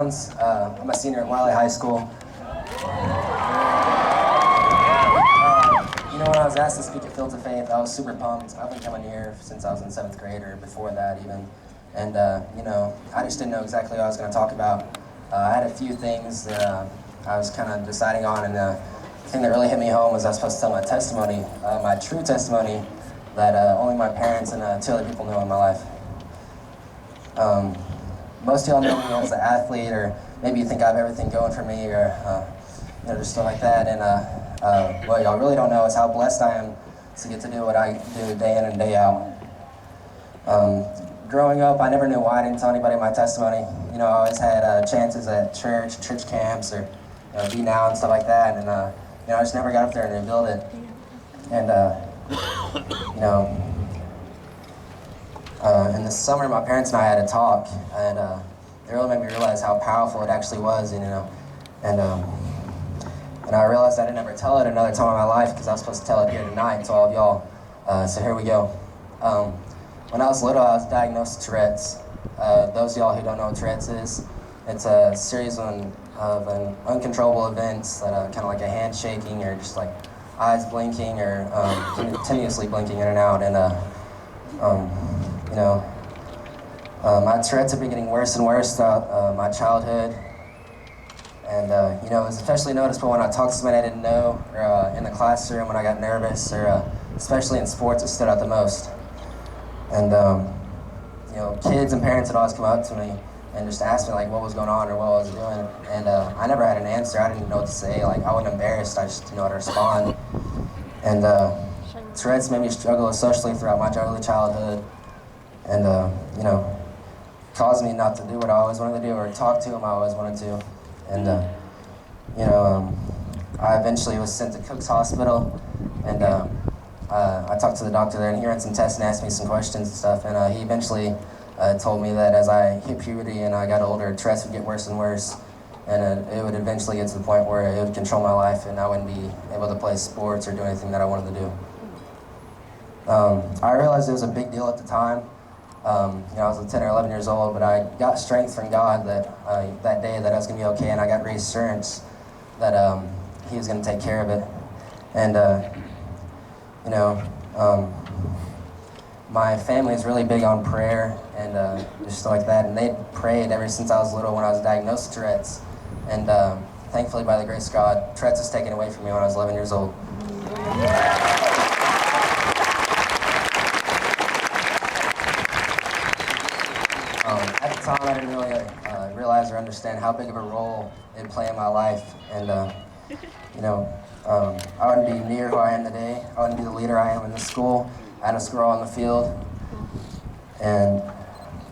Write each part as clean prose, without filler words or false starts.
I'm a senior at Wiley High School. When I was asked to speak at Fields of Faith, I was super pumped. I've been coming here since I was in 7th grade, or before that even. And, I just didn't know exactly what I was going to talk about. I had a few things that I was kind of deciding on, and the thing that really hit me home was I was supposed to tell my testimony, my true testimony, that only my parents and 2 other people know in my life. Most of y'all know me as an athlete, or maybe you think I have everything going for me, or just stuff like that. And what y'all really don't know is how blessed I am to get to do what I do day in and day out. Growing up, I never knew why I didn't tell anybody my testimony. I always had chances at church camps, or Be Now and stuff like that, and I just never got up there and revealed it. And in the summer, my parents and I had a talk, and it really made me realize how powerful it actually was, and I realized I didn't ever tell it another time in my life, because I was supposed to tell it here tonight to all of y'all. So here we go. When I was little, I was diagnosed with Tourette's. Those of y'all who don't know what Tourette's is, it's a series of uncontrollable events that kind of like a hand shaking, or just like eyes blinking, or continuously blinking in and out. And my Tourette's have been getting worse and worse throughout my childhood. And it was especially noticeable when I talked to somebody I didn't know, or in the classroom when I got nervous, or especially in sports, it stood out the most. And kids and parents would always come up to me and just ask me like what was going on or what I was doing. And I never had an answer. I didn't know what to say. Like, I wasn't embarrassed. I just didn't know how to respond. And Tourette's made me struggle socially throughout my early childhood, and caused me not to do what I always wanted to do, or talk to them I always wanted to. And I eventually was sent to Cook's Hospital, and I talked to the doctor there, and he ran some tests and asked me some questions and stuff, and he eventually told me that as I hit puberty and I got older, Tourette's would get worse and worse, and it would eventually get to the point where it would control my life, and I wouldn't be able to play sports or do anything that I wanted to do. I realized it was a big deal at the time. I was 10 or 11 years old, but I got strength from God that day that I was going to be okay, and I got reassurance that He was going to take care of it. And my family is really big on prayer and just stuff like that, and they prayed ever since I was little when I was diagnosed with Tourette's. And thankfully, by the grace of God, Tourette's was taken away from me when I was 11 years old. At the time, I didn't really realize or understand how big of a role it played in my life, and I wouldn't be near who I am today. I wouldn't be the leader I am in this school. I had a squirrel on the field, and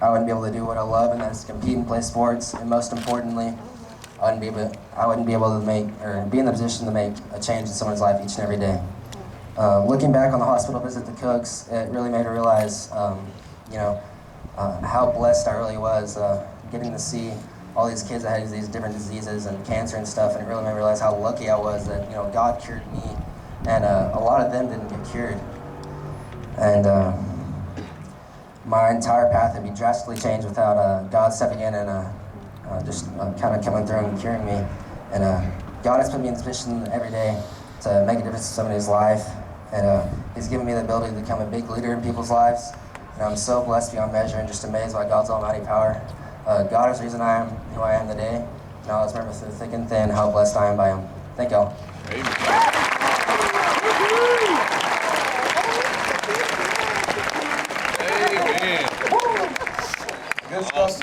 I wouldn't be able to do what I love, and that is compete and play sports. And most importantly, I wouldn't be able to make, or be in the position to make a change in someone's life each and every day. Looking back on the hospital visit to Cook's, it really made me realize, how blessed I really was, getting to see all these kids that had these different diseases and cancer and stuff, and it really made me realize how lucky I was that, God cured me, and a lot of them didn't get cured. And my entire path would be drastically changed without God stepping in and just kind of coming through and curing me. And God has put me in this position every day to make a difference in somebody's life, and He's given me the ability to become a big leader in people's lives. And I'm so blessed beyond measure, and just amazed by God's almighty power. God is the reason I am who I am today. Now let's remember through thick and thin how blessed I am by Him. Thank y'all. Amen. Good stuff.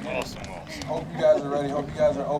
Awesome. Hope you guys are ready. Hope you guys are open.